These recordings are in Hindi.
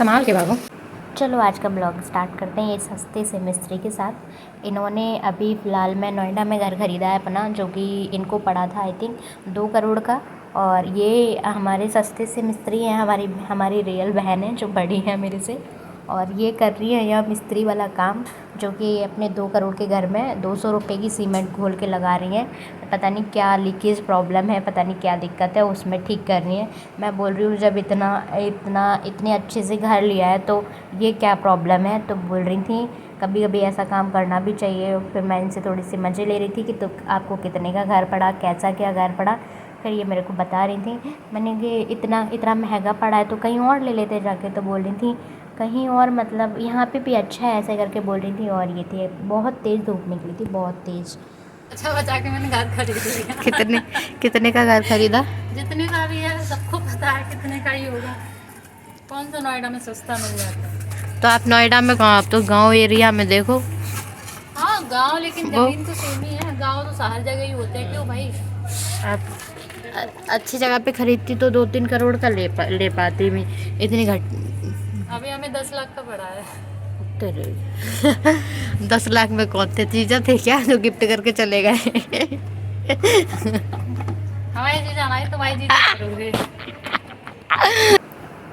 संभाल के भागो। चलो आज का ब्लॉग स्टार्ट करते हैं ये सस्ते से मिस्त्री के साथ। इन्होंने अभी फ़िलहाल में नोएडा में घर ख़रीदा है अपना, जो कि इनको पड़ा था आई थिंक 2 करोड़ का। और ये हमारे सस्ते से मिस्त्री हैं, हमारी रियल बहन है जो बड़ी है मेरे से, और ये कर रही है यह मिस्त्री वाला काम, जो कि अपने 2 करोड़ के घर में 200 रुपये की सीमेंट घोल के लगा रही हैं। पता नहीं क्या लीकेज प्रॉब्लम है, पता नहीं क्या दिक्कत है, उसमें ठीक कर रही हैं। मैं बोल रही हूँ जब इतने अच्छे से घर लिया है तो ये क्या प्रॉब्लम है। तो बोल रही थी कभी कभी ऐसा काम करना भी चाहिए। फिर मैं इनसे थोड़ी सी मज़े ले रही थी कि तो आपको कितने का घर पड़ा, कैसा क्या घर पड़ा। फिर ये मेरे को बता रही थी, मैंने कि इतना महंगा पड़ा है तो कहीं और ले लेते जाके। तो बोल रही थी कहीं और मतलब यहाँ पे भी अच्छा है, ऐसे करके बोल रही थी। और ये थी बहुत तेज़ धूप निकली थी, बहुत तेज़। अच्छा बचा के मैंने घर खरीद लिया। कितने का घर खरीदा? जितने का भी है सबको पता है कितने का ही होगा। कौन सा नोएडा में सस्ता मिल जाता है। तो आप नोएडा में कहाँ, आप तो गांव एरिया में देखो। हाँ गांव, लेकिन जमीन तो सेम ही है। गांव तो हर जगह ही होते हैं, क्यों भाई। आप अच्छी जगह पे खरीदती तो 2-3 करोड़ का ले पाती मैं। इतनी घट अभी हमें 10 लाख का पड़ा है। तेरे 10 लाख में कौन सी चीज़ें थे क्या जो गिफ्ट करके चले गए? हमारी चीज़ हमारी, तुम्हारी चीज़ करोगे।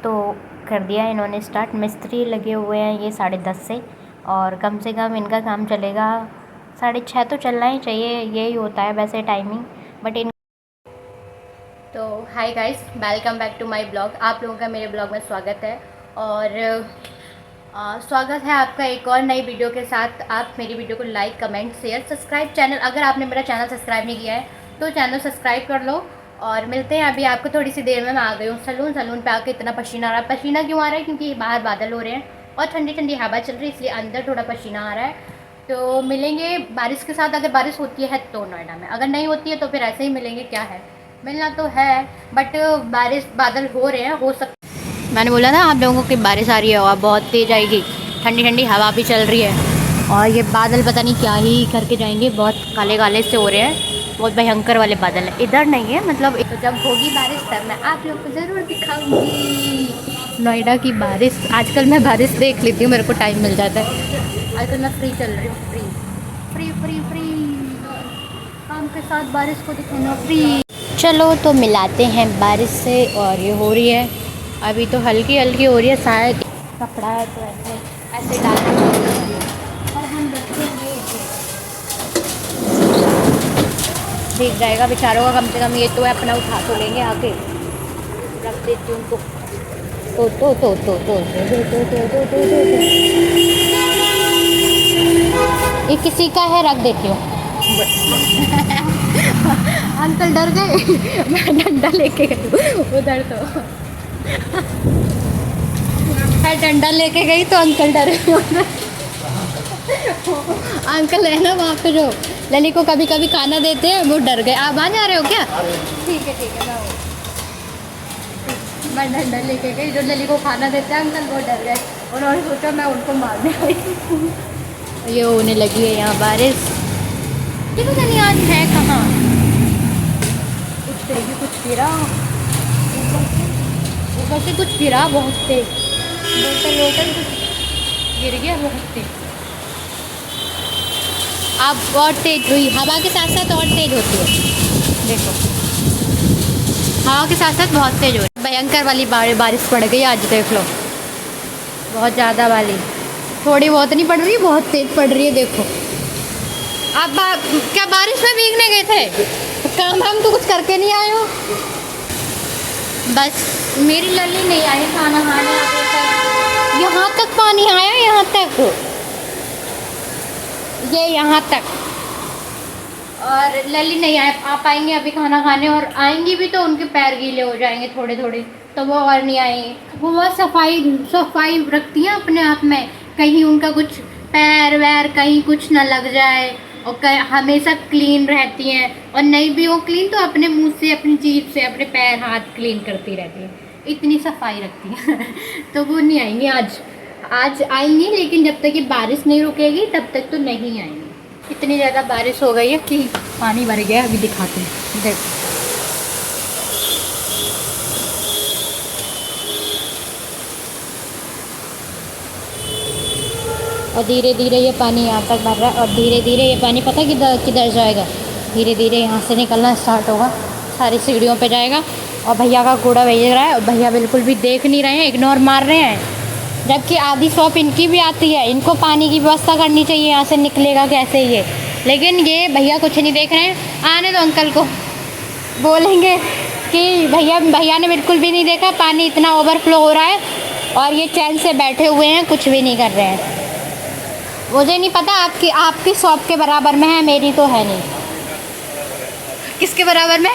तो कर दिया इन्होंने स्टार्ट। मिस्त्री लगे हुए हैं ये 10:30 से, और कम से कम इनका काम चलेगा 6:30 तो चलना ही चाहिए, यही होता है वैसे टाइमिंग। बट इन तो hi guys, welcome back to my blog. आप लोगों का मेरे ब्लॉग में स्वागत है। और स्वागत है आपका एक और नई वीडियो के साथ। आप मेरी वीडियो को like, comment, share, subscribe channel, अगर आपने मेरा चैनल सब्सक्राइब नहीं किया है तो चैनल सब्सक्राइब कर लो। और मिलते हैं अभी आपको थोड़ी सी देर में। मैं आ गई हूँ सलून पे आके। इतना पसीना आ रहा है। पसीना क्यों आ रहा है? क्योंकि बाहर बादल हो रहे हैं और ठंडी ठंडी हवा चल रही है, इसलिए अंदर थोड़ा पसीना आ रहा है। तो मिलेंगे बारिश के साथ। अगर बारिश होती है तो नोएडा में, अगर नहीं होती है तो फिर ऐसे ही मिलेंगे। क्या है, मिलना तो है, बट बादल हो रहे हैं, हो सकता। मैंने बोला ना आप लोगों की बारिश आ रही है और बहुत तेज़ आएगी। ठंडी ठंडी हवा भी चल रही है और ये बादल पता नहीं क्या ही करके जाएंगे। बहुत काले काले से हो रहे हैं, बहुत भयंकर वाले बादल है। इधर नहीं है मतलब, तो जब होगी बारिश तब मैं आप लोग को ज़रूर दिखाऊंगी नोएडा की बारिश। आजकल मैं बारिश देख लेती हूँ, मेरे को टाइम मिल जाता है। आजकल मैं फ्री चल रही हूँ, फ्री फ्री फ्री फ्री काम के साथ बारिश को दिखाना फ्री। चलो तो मिलाते हैं बारिश से। और ये हो रही है अभी तो हल्की हल्की हो रही है, शायद कपड़ा है तो ऐसे ऐसे डाल और हम रखेंगे, भीग जाएगा बेचारों का। कम से कम ये तो है, अपना उठा तो लेंगे आके। रख देती हूँ उनको। ये किसी का है, रख देती हूँ। अंकल डर गए। मैं डंडा लेके गई उधर, तो मैं डंडा लेके गई तो अंकल डर गए। अंकल है ना वहाँ पे जो लली को कभी कभी खाना देते हैं, वो डर गए। आप आ जा रहे हो क्या? ठीक है मैं डंडा लेके गई, जो लली को खाना देते हैं अंकल, वो डर गए। उन्होंने सोचा मैं उनको मारने आई। ये होने लगी है यहाँ बारिश। ये पता नहीं आज है कहाँ। कुछ तेज, कुछ गिरा ऊपर से, कुछ गिरा बहुत तेज। बोतल कुछ गिर गया बहुत तेज। अब और तेज हुई, हवा के साथ साथ और तेज होती है। देखो हवा के साथ साथ बहुत तेज हो रही है। भयंकर वाली बारिश पड़ गई आज, देख लो, बहुत ज़्यादा वाली। थोड़ी बहुत नहीं पड़ रही, बहुत तेज पड़ रही है। देखो आप क्या बारिश में भीगने गए थे? काम हम तो कुछ करके नहीं आए हो। बस मेरी लली नहीं आई खाना खाने, यहाँ तक पानी आया, यहाँ तक, ये यहाँ तक। और लली नहीं आ पाएंगे अभी खाना खाने, और आएंगी भी तो उनके पैर गीले हो जाएंगे थोड़े थोड़े, तो वो और नहीं आएंगे। वो बहुत सफाई रखती हैं अपने आप में, कहीं उनका कुछ पैर वैर कहीं कुछ ना लग जाए, और हमेशा क्लीन रहती हैं। और नहीं भी हो क्लीन तो अपने मुंह से, अपनी जीभ से अपने पैर हाथ क्लीन करती रहती हैं, इतनी सफाई रखती हैं। तो वो नहीं आएंगी आज आएंगी, लेकिन जब तक ये बारिश नहीं रुकेगी तब तक तो नहीं आएंगी। इतनी ज़्यादा बारिश हो गई है कि पानी भर गया। अभी दिखाते हैं, देखो और धीरे धीरे ये पानी यहाँ तक भर रहा है, और धीरे धीरे ये पानी पता किधर किधर जाएगा, धीरे धीरे यहाँ से निकलना स्टार्ट होगा, सारी सीढ़ियों पे जाएगा। और भैया का कूड़ा भेज रहा है, और भैया बिल्कुल भी देख नहीं रहे हैं, इग्नोर मार रहे हैं, जबकि आधी शॉप इनकी भी आती है। इनको पानी की व्यवस्था करनी चाहिए, यहाँ से निकलेगा कैसे ये, लेकिन ये भैया कुछ नहीं देख रहे हैं। आने दो अंकल को, बोलेंगे कि भैया ने बिल्कुल भी नहीं देखा, पानी इतना ओवरफ्लो हो रहा है और ये चैन से बैठे हुए हैं, कुछ भी नहीं कर रहे हैं। मुझे नहीं पता आपकी शॉप के बराबर में है, मेरी तो है नहीं। किसके बराबर में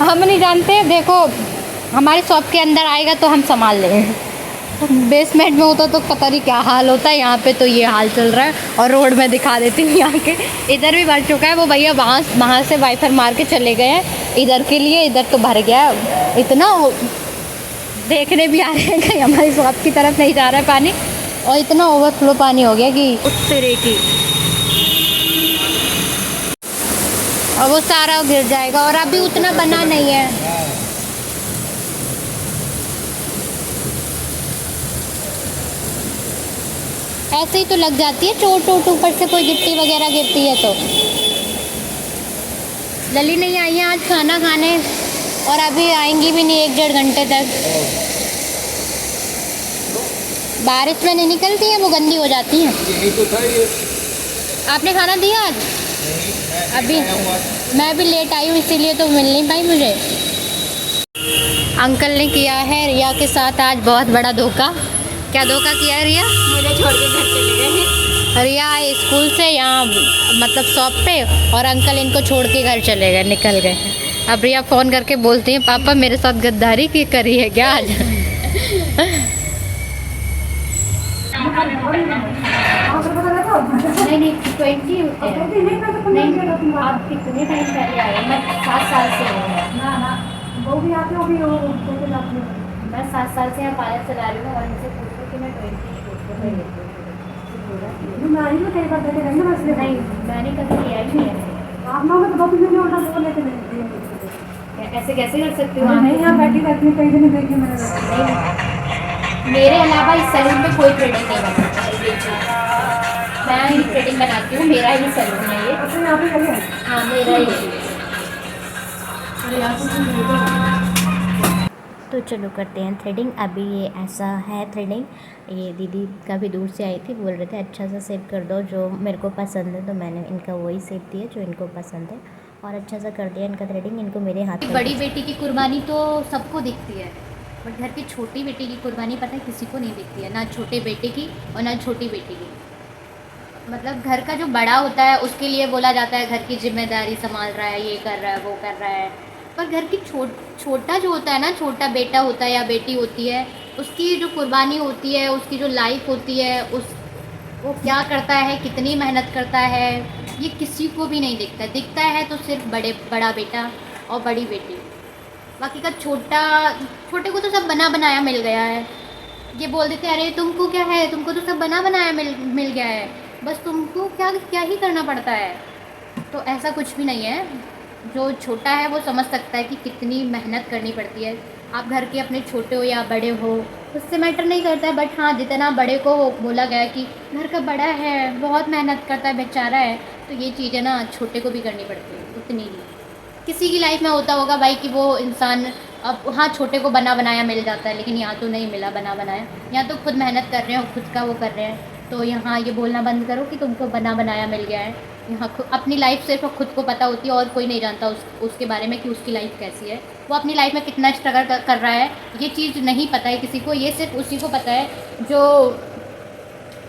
हम नहीं जानते। देखो हमारी शॉप के अंदर आएगा तो हम संभाल लेंगे, बेसमेंट में होता तो पता नहीं क्या हाल होता है। यहाँ पे तो ये हाल चल रहा है। और रोड में दिखा देती हूँ, यहाँ के इधर भी भर चुका है। वो भैया वहाँ से वाइफर मार के चले गए हैं इधर के लिए, इधर तो भर गया है। इतना देखने भी आ रहे हैं कि हमारी शॉप की तरफ नहीं जा रहा है पानी, और इतना ओवरफ्लो पानी हो गया कि उस तरह की, और वो सारा गिर जाएगा। और अभी उतना बना नहीं है। ऐसे ही तो लग जाती है चोट वोट, ऊपर से कोई गिट्टी वगैरह गिरती है तो। लली नहीं आई है आज खाना खाने, और अभी आएंगी भी नहीं 1-1.5 घंटे तक। बारिश में नहीं निकलती है, वो गंदी हो जाती हैं। आपने खाना दिया आज? अभी मैं भी लेट आई हूँ, इसीलिए तो मिल नहीं पाई मुझे। अंकल ने किया है रिया के साथ आज बहुत बड़ा धोखा। क्या धोखा किया है रिया? मुझे छोड़ के घर चले गए। रिया आए स्कूल से यहाँ मतलब शॉप पे, और अंकल इनको छोड़ के घर चले गए, निकल गए। अब रिया फ़ोन करके बोलती है पापा मेरे साथ गद्दारी की करी है क्या आज? नहीं 20 होते हैं। नहीं आप कितने टाइम पहले आए? मैं 7 साल से हूँ। वो भी आते हो भी हो मैं 7 साल से यहाँ पार्लर चला रही हूँ, और इनसे पूछो कि मैं 20 नहीं, मैंने कभी लिया ही नहीं है। आप लोग तो 2 दिन ऑर्डर वो लेते नहीं। ऐसे कैसे कर सकती हूँ? नहीं यहाँ बैठी रहती हूँ, कई दिन देखी मैंने। मेरे अलावा इस सैलून में कोई थ्रेडिंग नहीं बनाता। मैं ही थ्रेडिंग बनाती हूँ, मेरा ही सैलून है ये। अच्छा यहाँ पे करिए। हाँ मेरा ही। तो चलो करते हैं थ्रेडिंग। अभी ये ऐसा है थ्रेडिंग। ये दीदी काफ़ी दूर से आई थी, बोल रहे थे अच्छा सा सेव कर दो जो मेरे को पसंद है, तो मैंने इनका वही सेव दिया जो इनको पसंद है, और अच्छा सा कर दिया इनका थ्रेडिंग। इनको मेरे हाथ में। बड़ी बेटी की कुर्बानी तो सबको दिखती है, बट घर की छोटी बेटी की कुर्बानी पता है किसी को नहीं दिखती है, ना छोटे बेटे की और ना छोटी बेटी की। मतलब घर का जो बड़ा होता है उसके लिए बोला जाता है घर की जिम्मेदारी संभाल रहा है, ये कर रहा है, वो कर रहा है। पर घर की छोटा जो होता है ना, छोटा बेटा होता है या बेटी होती है, उसकी जो कुर्बानी होती है, उसकी जो लाइफ होती है, वो क्या करता है, कितनी मेहनत करता है, ये किसी को भी नहीं दिखता। दिखता है तो सिर्फ बड़ा बेटा और बड़ी बेटी। बाकी का छोटे को तो सब बना बनाया मिल गया है। ये बोल देते हैं अरे तुमको क्या है, तुमको तो सब बना बनाया मिल गया है, बस तुमको क्या ही करना पड़ता है। तो ऐसा कुछ भी नहीं है। जो छोटा है वो समझ सकता है कि कितनी मेहनत करनी पड़ती है। आप घर के अपने छोटे हो या बड़े हो उससे मैटर नहीं करता है, बट हाँ जितना बड़े को बोला गया कि घर का बड़ा है, बहुत मेहनत करता है, बेचारा है, तो ये चीज़ें ना छोटे को भी करनी पड़ती है उतनी ही। किसी की लाइफ में होता होगा भाई कि वो इंसान अब हाँ छोटे को बना बनाया मिल जाता है, लेकिन यहाँ तो नहीं मिला बना बनाया। यहाँ तो खुद मेहनत कर रहे हैं, खुद का वो कर रहे हैं। तो यहाँ ये बोलना बंद करो कि तुमको बना बनाया मिल गया है। यहाँ अपनी लाइफ सिर्फ खुद को पता होती है, और कोई नहीं जानता उसके बारे में कि उसकी लाइफ कैसी है, वो अपनी लाइफ में कितना स्ट्रगल कर रहा है। ये चीज़ नहीं पता है किसी को, ये सिर्फ उसी को पता है जो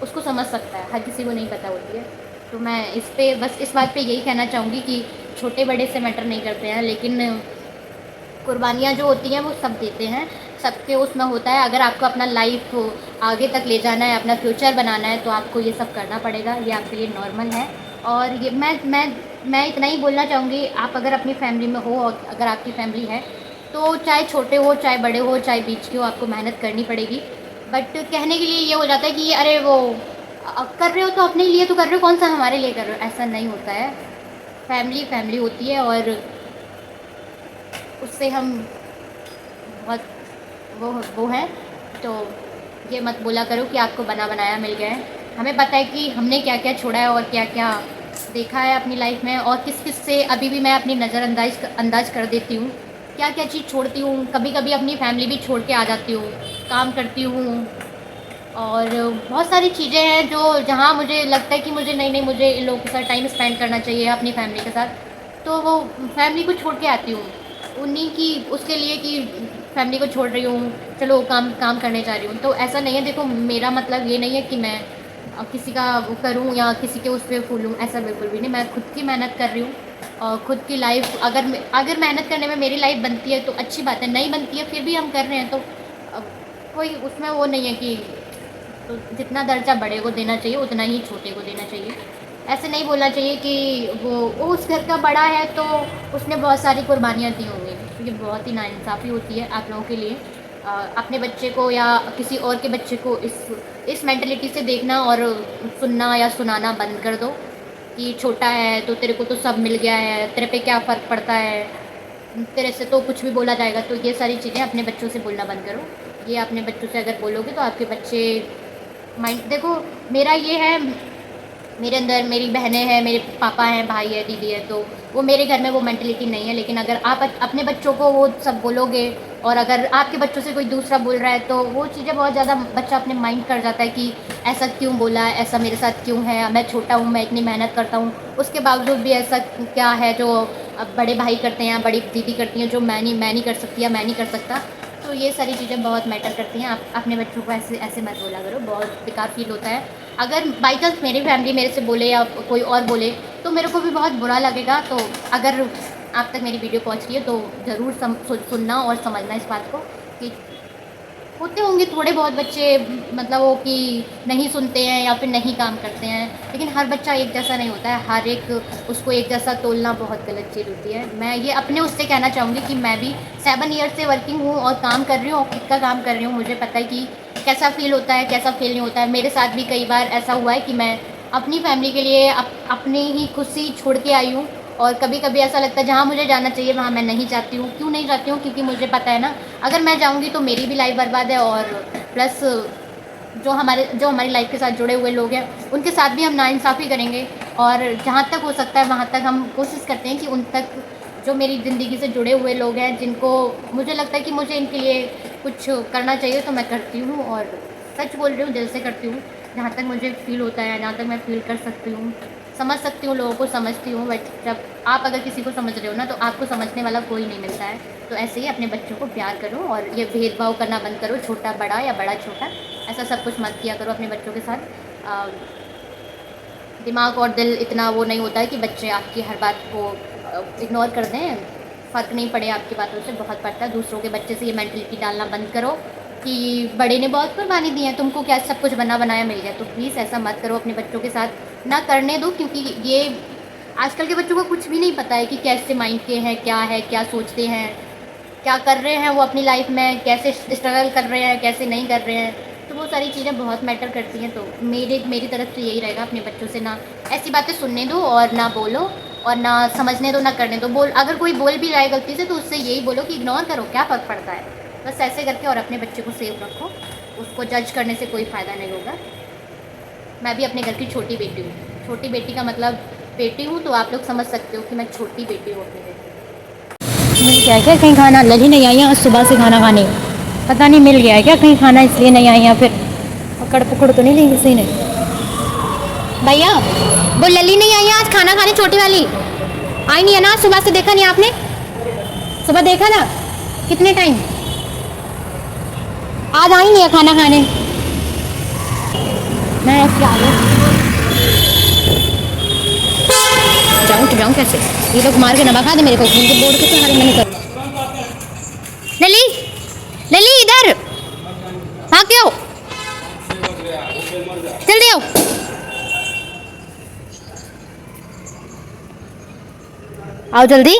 उसको समझ सकता है, हर किसी को नहीं पता होती है। तो मैं बस इस बात पे यही कहना चाहूँगी कि छोटे बड़े से मैटर नहीं करते हैं, लेकिन कुर्बानियाँ जो होती हैं वो सब देते हैं, सबके उसमें होता है। अगर आपको अपना लाइफ आगे तक ले जाना है, अपना फ्यूचर बनाना है, तो आपको ये सब करना पड़ेगा। ये आपके लिए नॉर्मल है। और ये मैं इतना ही बोलना चाहूँगी, आप अगर अपनी फैमिली में हो और अगर आपकी फैमिली है तो चाहे छोटे हो, चाहे बड़े हो, चाहे बीच के हो, आपको मेहनत करनी पड़ेगी। बट कहने के लिए ये हो जाता है कि अरे वो कर रहे हो तो अपने लिए तो कर रहे हो, कौन सा हमारे लिए कर रहे हो, ऐसा नहीं होता है। फैमिली होती है, और उससे हम बहुत वो हैं। तो ये मत बोला करो कि आपको बना बनाया मिल गया है। हमें पता है कि हमने क्या क्या छोड़ा है और क्या क्या देखा है अपनी लाइफ में, और किस किस से अभी भी मैं अपनी अंदाज कर देती हूँ, क्या क्या चीज़ छोड़ती हूँ। कभी कभी अपनी फैमिली भी छोड़ के आ जाती हूँ, काम करती हूँ, और बहुत सारी चीज़ें हैं जो जहाँ मुझे लगता है कि मुझे नहीं मुझे इन लोगों के साथ टाइम स्पेंड करना चाहिए अपनी फैमिली के साथ, तो वो फैमिली को छोड़ के आती हूँ उन्हीं की उसके लिए कि फैमिली को छोड़ रही हूँ, चलो काम करने जा रही हूँ। तो ऐसा नहीं है, देखो मेरा मतलब ये नहीं है कि मैं किसी का वो करूँ या किसी के उस पर फूलूँ, ऐसा बिल्कुल भी नहीं। मैं खुद की मेहनत कर रही हूँ और खुद की लाइफ अगर मेहनत करने में मेरी लाइफ बनती है तो अच्छी बात है, नहीं बनती है फिर भी हम कर रहे हैं तो कोई उसमें वो नहीं है कि, तो जितना दर्जा बड़े को देना चाहिए उतना ही छोटे को देना चाहिए। ऐसे नहीं बोलना चाहिए कि वो उस घर का बड़ा है तो उसने बहुत सारी कुर्बानियाँ दी होंगी, तो ये बहुत ही नाइंसाफ़ी होती है आप लोगों के लिए। अपने बच्चे को या किसी और के बच्चे को इस मेंटलिटी से देखना और सुनना या सुनाना बंद कर दो कि छोटा है तो तेरे को तो सब मिल गया है, तेरे पे क्या फ़र्क पड़ता है, तेरे से तो कुछ भी बोला जाएगा। तो ये सारी चीज़ें अपने बच्चों से बोलना बंद करो। ये अपने बच्चों से अगर बोलोगे तो आपके बच्चे माइंड, देखो मेरा ये है, मेरे अंदर मेरी बहनें हैं, मेरे पापा हैं, भाई है, दीदी है, तो वो मेरे घर में वो मेंटलिटी नहीं है। लेकिन अगर आप अपने बच्चों को वो सब बोलोगे और अगर आपके बच्चों से कोई दूसरा बोल रहा है तो वो चीज़ें बहुत ज़्यादा बच्चा अपने माइंड कर जाता है कि ऐसा क्यों बोला है, ऐसा मेरे साथ क्यों है, मैं छोटा हूँ, मैं इतनी मेहनत करता हूँ, उसके बावजूद भी ऐसा क्या है जो बड़े भाई करते हैं, बड़ी दीदी करती हैं, जो मैं नहीं कर सकती या मैं नहीं कर सकता। तो ये सारी चीज़ें बहुत मैटर करती हैं। आप अपने बच्चों को ऐसे मत बोला करो, बहुत बेकार फील होता है। अगर बाई चांस मेरी फैमिली मेरे से बोले या कोई और बोले तो मेरे को भी बहुत बुरा लगेगा। तो अगर आप तक मेरी वीडियो पहुंच रही है तो ज़रूर सुनना और समझना इस बात को कि होते होंगे थोड़े बहुत बच्चे मतलब वो कि नहीं सुनते हैं या फिर नहीं काम करते हैं, लेकिन हर बच्चा एक जैसा नहीं होता है, हर एक उसको एक जैसा तोलना बहुत गलत चीज़ होती है। मैं ये अपने उससे कहना चाहूँगी कि मैं भी 7 ईयर से वर्किंग हूँ और काम कर रही हूँ और खुद का काम कर रही हूँ। मुझे पता है कि कैसा फ़ील होता है, कैसा फ़ील नहीं होता है। मेरे साथ भी कई बार ऐसा हुआ है कि मैं अपनी फैमिली के लिए अपनी ही खुशी छोड़ के आई हूँ, और कभी कभी ऐसा लगता है जहाँ मुझे जाना चाहिए वहाँ मैं नहीं जाती हूँ। क्यों नहीं जाती हूँ? क्योंकि मुझे पता है ना, अगर मैं जाऊँगी तो मेरी भी लाइफ बर्बाद है, और प्लस जो हमारी लाइफ के साथ जुड़े हुए लोग हैं उनके साथ भी हम नाइंसाफ़ी करेंगे। और जहाँ तक हो सकता है वहाँ तक हम कोशिश करते हैं कि उन तक जो मेरी ज़िंदगी से जुड़े हुए लोग हैं, जिनको मुझे लगता है कि मुझे इनके लिए कुछ करना चाहिए, तो मैं करती हूँ। और सच बोल रही हूँ, दिल से करती हूँ, जहाँ तक मुझे फ़ील होता है, जहाँ तक मैं फ़ील कर सकती हूँ, समझ सकती हूँ, लोगों को समझती हूँ। बट जब आप अगर किसी को समझ रहे हो ना तो आपको समझने वाला कोई नहीं मिलता है। तो ऐसे ही अपने बच्चों को प्यार करो और ये भेदभाव करना बंद करो, छोटा बड़ा या बड़ा छोटा, ऐसा सब कुछ मत किया करो अपने बच्चों के साथ। दिमाग और दिल इतना वो नहीं होता है कि बच्चे आपकी हर बात को इग्नोर कर दें, फ़र्क नहीं पड़े आपकी बातों से, बहुत पड़ता है। दूसरों के बच्चे से ये मेंटलिटी डालना बंद करो कि बड़े ने बहुत कुर्बानी दी है, तुमको क्या सब कुछ बना बनाया मिल गया। तो प्लीज़ ऐसा मत करो, अपने बच्चों के साथ ना करने दो, क्योंकि ये आजकल के बच्चों को कुछ भी नहीं पता है कि कैसे माइंड के हैं, क्या सोचते हैं, क्या कर रहे हैं वो अपनी लाइफ में, कैसे स्ट्रगल कर रहे हैं, कैसे नहीं कर रहे हैं। तो वो सारी चीज़ें बहुत मैटर करती हैं। तो मेरी तरफ से यही रहेगा, अपने बच्चों से ना ऐसी बातें सुनने दो और ना बोलो, और ना समझने दो ना करने दो। अगर कोई बोल भी जाए गलती से तो उससे यही बोलो कि इग्नोर करो, क्या फ़र्क पड़ता है, बस ऐसे करके। और अपने बच्चे को सेफ रखो, उसको जज करने से कोई फ़ायदा नहीं होगा। मैं भी अपने घर की छोटी बेटी हूँ, छोटी बेटी का मतलब बेटी हूँ, तो आप लोग समझ सकते हो कि मैं छोटी बेटी हूँ अपने घर की। मिल गया क्या कहीं खाना? लली नहीं आई है सुबह से खाना खाने, पता नहीं मिल गया है क्या कहीं खाना, इसलिए नहीं आई है। फिर पकड़ पकड़ तो नहीं ली किसी ने? भैया वो लली नहीं आई है आज खाना खाने, छोटी वाली आई नहीं है ना? सुबह से देखा नहीं आपने? सुबह देखा था कितने टाइम, आज आई नहीं है खाना खाने। मैं ऐसे आ रही जाऊँ तो जाऊँ कैसे? ये लोग मार के नमक खा दे मेरे को, उनके बोर्ड के सहारे मैंने कर। लली लली इधर भाग के आओ, जल्दी आओ। आओ जल्दी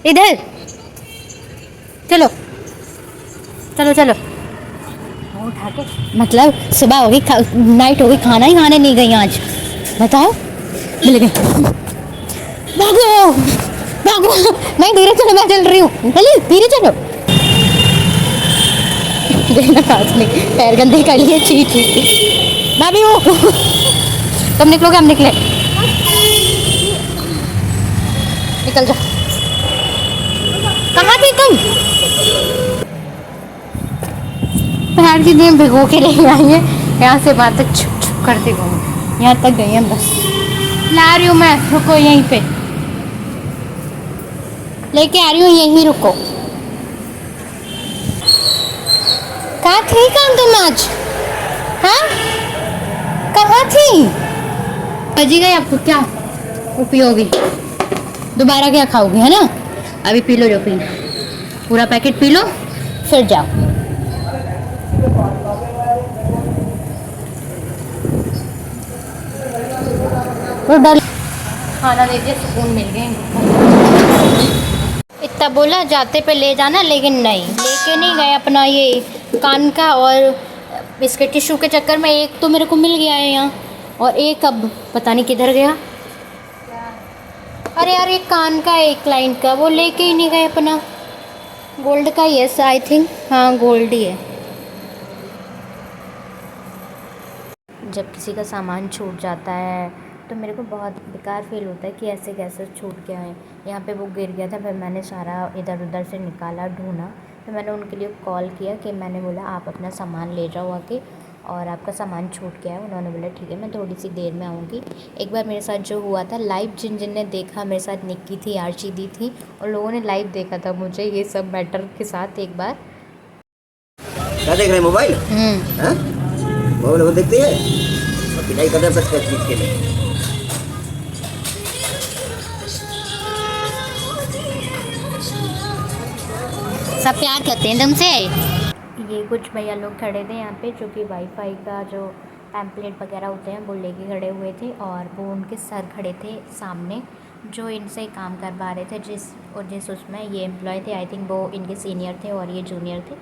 इधर, चलो चलो चलो। उठा के मतलब सुबह हो गई, नाइट हो गई, खाना ही खाने नहीं गई आज, बताओ। मिल गई, भागो भागो। नहीं धीरे चलो, मैं चल रही हूँ। चलिए धीरे चलो। देखना खास नहीं, पैर गंदे कर लिए, छी छी। मैं भी हूँ। तुम निकलोगे, हम निकले, निकल जाओ। कहाँ थी तुम? पैर की दिन भिगो के ले आई है, यहाँ से वहाँ तक छुप छुप करते घूम, यहाँ तक गई हैं बस। ला रही हूँ मैं, रुको यहीं पे, लेके आ रही हूँ, यहीं रुको। कहाँ थी तुम आज? हाँ, कहाँ थी? बजी गई आपको क्या उपयोगी? दोबारा क्या खाओगी, है ना? अभी पी लो जो पीना, पूरा पैकेट पी लो, फिर जाओ। तो डर खाना दे दिया, सुकून मिल गया इनको। इतना बोला जाते पे ले जाना, लेकिन नहीं लेके नहीं गए। अपना ये कान का और इसके टिश्यू के चक्कर में एक तो मेरे को मिल गया है यहाँ, और एक अब पता नहीं किधर गया। अरे यार, एक कान का एक क्लाइंट का, वो लेके ही नहीं गए अपना। गोल्ड का ही है आई थिंक, हाँ गोल्ड ही है। जब किसी का सामान छूट जाता है तो मेरे को बहुत बेकार फील होता है कि ऐसे कैसे छूट गया है। यहाँ पे वो गिर गया था, फिर मैंने सारा इधर उधर से निकाला, ढूंढा, फिर मैंने उनके लिए कॉल किया कि मैंने बोला आप अपना सामान ले जाओ आके, और आपका सामान छूट गया है। उन्होंने बोला ठीक है, मैं थोड़ी सी देर में आऊँगी। एक बार मेरे साथ जो हुआ था लाइव, जिन जिन ने देखा, मेरे साथ निक्की थी, आर्ची दी थी, और लोगों ने लाइव देखा था मुझे ये सब मैटर के साथ। एक बार क्या देख रहे हैं, मोबाइल? हाँ? मोबाइल वो देखते हैं, पिटाई कर सकते हैं चीज के लिए। सब प्यार करते हैं तुमसे। ये कुछ भैया लोग खड़े थे यहाँ पे, जो कि वाईफाई का जो पैम्पलेट वगैरह होते हैं वो लेके खड़े हुए थे, और वो उनके सर खड़े थे सामने जो इनसे काम करवा रहे थे, जिस उसमें ये एम्प्लॉय थे। आई थिंक वो इनके सीनियर थे और ये जूनियर थे।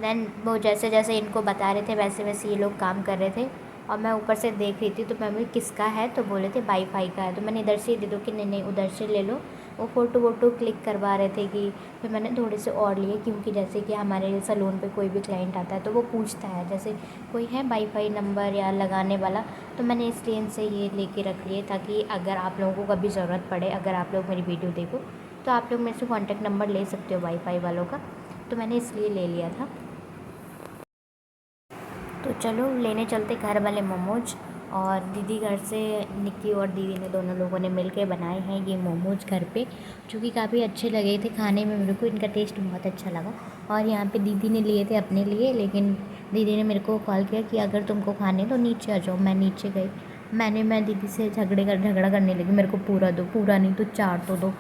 देन वो जैसे जैसे इनको बता रहे थे वैसे वैसे ये लोग काम कर रहे थे, और मैं ऊपर से देख रही थी। तो मैं बोली किसका है, तो बोले थे वाईफाई का है। तो मैंने इधर से दे दो कि नहीं नहीं उधर से ले लो। वो फ़ोटो वोटो क्लिक करवा रहे थे कि, फिर मैंने थोड़े से और लिए, क्योंकि जैसे कि हमारे सैलून पे कोई भी क्लाइंट आता है तो वो पूछता है जैसे कोई है वाईफाई नंबर या लगाने वाला, तो मैंने इसलिए इनसे ये लेके रख लिए, ताकि अगर आप लोगों को कभी ज़रूरत पड़े, अगर आप लोग मेरी वीडियो देखो तो आप लोग मेरे से कॉन्टैक्ट नंबर ले सकते हो वाईफाई वालों का। तो मैंने इसलिए ले लिया था। तो चलो लेने चलते घर वाले मोमोज, और दीदी घर से निक्की और दीदी ने दोनों लोगों ने मिलके बनाए हैं ये मोमोज घर पे, जो कि काफ़ी अच्छे लगे थे खाने में। मेरे को इनका टेस्ट बहुत अच्छा लगा। और यहाँ पे दीदी ने लिए थे अपने लिए, लेकिन दीदी ने मेरे को कॉल किया कि अगर तुमको खाने तो नीचे आ जाओ। मैं नीचे गई, मैं दीदी से झगड़ा करने लगी, मेरे को पूरा दो, पूरा नहीं तो 4 तो दो,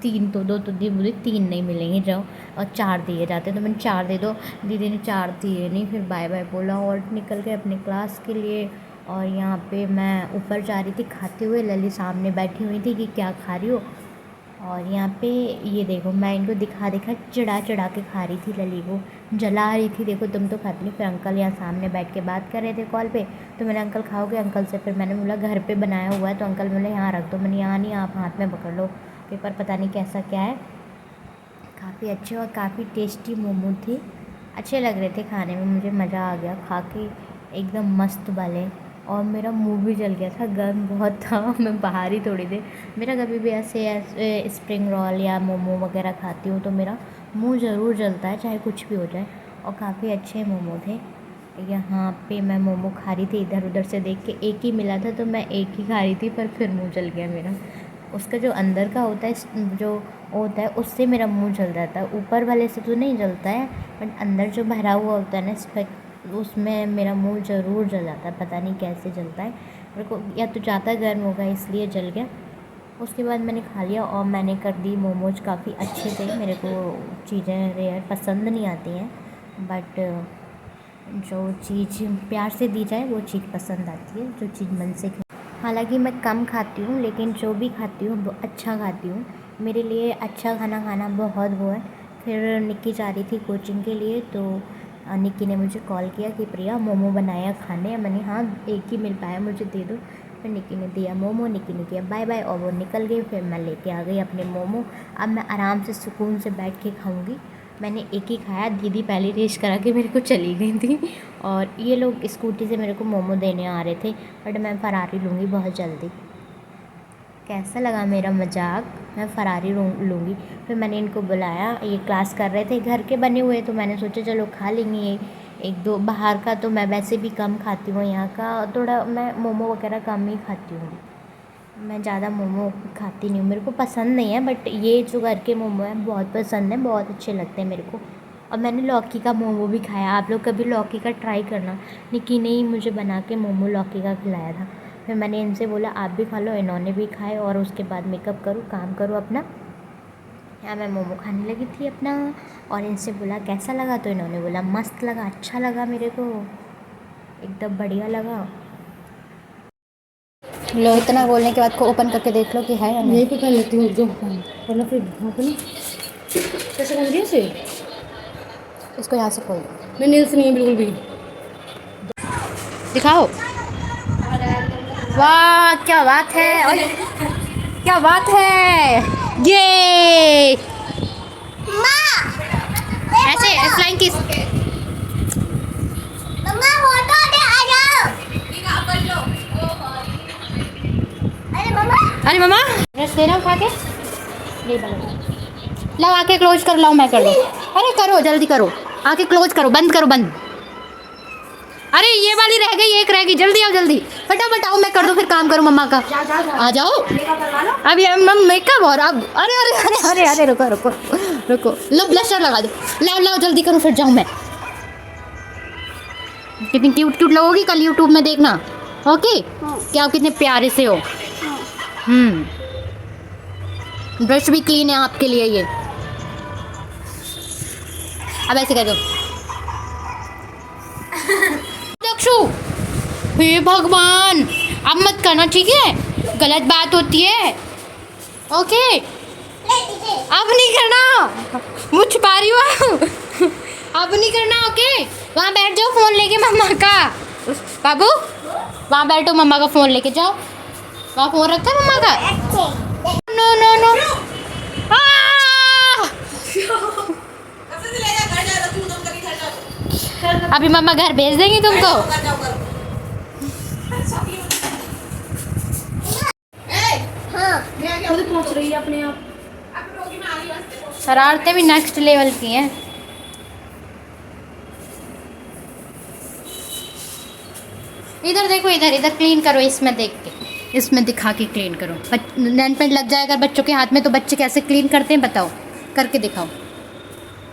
3 तो दो। तो दीदी बोली 3 नहीं मिलेंगे जाओ, और 4 दिए जाते। तो मैंने 4 दे दो, दीदी ने 4 दिए नहीं, फिर बाय बाय बोला और निकल गए अपने क्लास के लिए। और यहाँ पे मैं ऊपर जा रही थी खाते हुए, लली सामने बैठी हुई थी कि क्या खा रही हो। और यहाँ पे ये देखो, मैं इनको दिखा चिढ़ा के खा रही थी, लली को जला रही थी, देखो तुम तो खाती नहीं। फिर अंकल यहाँ सामने बैठ के बात कर रहे थे कॉल पे, तो मैंने अंकल खाओगे अंकल से, फिर मैंने बोला घर पे बनाया हुआ है, तो अंकल बोले यहाँ रख दो। मैंने यहाँ नहीं, आप हाथ में पकड़ लो, पेपर पता नहीं कैसा क्या है। काफ़ी अच्छे और काफ़ी टेस्टी मोमो थे, अच्छे लग रहे थे खाने में, मुझे मज़ा आ गया खा के, एकदम मस्त वाले। और मेरा मुंह भी जल गया था, गर्म बहुत था, मैं बाहर ही थोड़ी देर। मेरा कभी भी ऐसे स्प्रिंग रोल या मोमो वगैरह खाती हूँ तो मेरा मुंह ज़रूर जलता है, चाहे कुछ भी हो जाए। और काफ़ी अच्छे मोमो थे। यहाँ पे मैं मोमो खा रही थी, इधर उधर से देख के, एक ही मिला था तो मैं एक ही खा रही थी, पर फिर मुँह जल गया मेरा। उसका जो अंदर का होता है, जो होता है उससे मेरा मुँह जल जाता है, ऊपर वाले से तो नहीं जलता है, बट अंदर जो भरा हुआ होता है ना, उसमें मेरा मुंह ज़रूर जल जाता है, पता नहीं कैसे जलता है मेरे को, या तो ज़्यादा गर्म होगा इसलिए जल गया। उसके बाद मैंने खा लिया और मैंने कर दी मोमोज, काफ़ी अच्छे थे। मेरे को चीज़ें रेयर पसंद नहीं आती हैं, बट जो चीज़ प्यार से दी जाए वो चीज़ पसंद आती है, जो चीज़ मन से। हालांकि मैं कम खाती हूँ, लेकिन जो भी खाती हूँ वो अच्छा खाती हूँ। मेरे लिए अच्छा खाना खाना बहुत वो है। फिर निक्की जा रही थी कोचिंग के लिए, तो निक्की ने मुझे कॉल किया कि प्रिया मोमो बनाया खाने। मैंने हाँ एक ही मिल पाया, मुझे दे दो। फिर निक्की ने दिया मोमो, निक्की ने किया बाय बाय और वो निकल गई। फिर मैं लेके आ गई अपने मोमो। अब मैं आराम से सुकून से बैठ के खाऊंगी। मैंने एक ही खाया, दीदी पहले टेस्ट करा के मेरे को चली गई थी। और ये लोग स्कूटी से मेरे को मोमो देने आ रहे थे, बट मैं फरारी लूँगी बहुत जल्दी। कैसा लगा मेरा मजाक? मैं फरारी लूँगी। फिर मैंने इनको बुलाया, ये क्लास कर रहे थे, घर के बने हुए, तो मैंने सोचा चलो खा लेंगे एक दो। बाहर का तो मैं वैसे भी कम खाती हूँ, यहाँ का थोड़ा मैं मोमो वगैरह कम ही खाती हूँ। मैं ज़्यादा मोमो खाती नहीं हूँ, मेरे को पसंद नहीं है, बट ये जो घर के मोमो हैं बहुत पसंद है, बहुत अच्छे लगते हैं मेरे को। और मैंने लौकी का मोमो भी खाया। आप लोग कभी लौकी का ट्राई करना। निकी ने ही मुझे बना के मोमो लौकी का खिलाया था। फिर मैंने इनसे बोला आप भी खा लो, इन्होंने भी खाए, और उसके बाद मेकअप करूँ, काम करूँ अपना। यहाँ मैं मोमो खाने लगी थी अपना, और इनसे बोला कैसा लगा, तो इन्होंने बोला मस्त लगा, अच्छा लगा, मेरे को एकदम बढ़िया लगा। लो, इतना बोलने के बाद को ओपन करके देख लो कि है या नहीं। यही पे कर लेती हूँ जो वरना फिर कैसे कर दिया इसे। इसको यहाँ से खोल दो। मैं नील से नहीं है बिल्कुल भी। दिखाओ। वाह क्या बात है, और क्या बात है ये। ऐसे फ्लाइंग किस। अरे मम्मा रस दे रहा हूँ खा के। ये लाओ आके क्लोज कर, लाओ मैं कर दूँ। अरे करो जल्दी करो, आके क्लोज करो, बंद करो, बंद। अरे ये वाली रह गई, एक रह गई, जल्दी आओ, जल्दी फटाफट आओ, मैं कर दूँ फिर काम करूँ मम्मा का। आ जाओ अब ये मम मेकअप। और अब अरे अरे अरे अरे अरे रुको रुको रुको, लो ब्लशर लगा दो, लाओ लाओ जल्दी करो, फिर जाऊँ मैं। कितनी क्यूट क्यूट लगोगी कल यूट्यूब में देखना, ओके? क्या आप कितने प्यारे से हो। ब्रश भी क्लीन है आपके लिए ये। अब ऐसे कर दो। दक्षु, हे भगवान, अब मत करना, ठीक है? गलत बात होती है, ओके? अब नहीं करना, मुझ छुपा रही हूँ। अब नहीं करना, ओके? वहाँ बैठ जाओ फ़ोन लेके मम्मा का। बाबू वहाँ बैठो, मम्मा का फ़ोन लेके जाओ। वहाँ फ़ोन रखा है मम्मा का। No no no. अभी मम्मा घर भेज देंगी तुमको। खुद पहुंच रही है अपने आप। शरारतें भी नेक्स्ट लेवल की हैं। इधर देखो, इधर इधर क्लीन करो, इसमें देख के, इसमें दिखा के क्लीन करो। नेल पेंट लग जाएगा बच्चों के हाथ में, तो बच्चे कैसे क्लीन करते हैं बताओ, करके दिखाओ,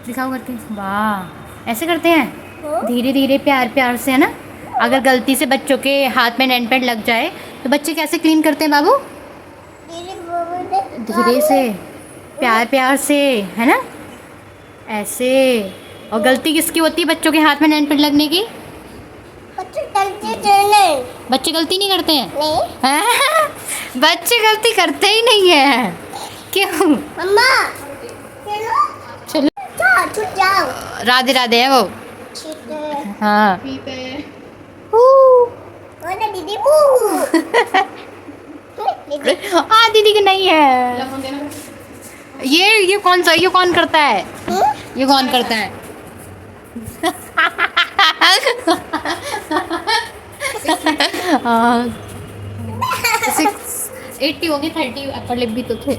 दिखाओ करके। वाह, ऐसे करते हैं धीरे धीरे प्यार प्यार से, है ना? अगर गलती से बच्चों के हाथ में नेल पेंट लग जाए तो बच्चे कैसे क्लीन करते हैं बाबू? धीरे से, प्यार प्यार से, है ना? ऐसे। और गलती किसकी होती है बच्चों के हाथ में नेल पेंट लगने की? बच्चे गलती नहीं करते हैं। नहीं। बच्चे गलती करते ही नहीं है। क्यों? मम्मा चलो जाओ। राधे राधे है वो। हाँ दीदी हाँ, दीदी की नहीं है। ये कौन सा, ये कौन करता है? ये कौन करता है? हाँ 80 होंगे, 30 अपर लिप भी तो थे।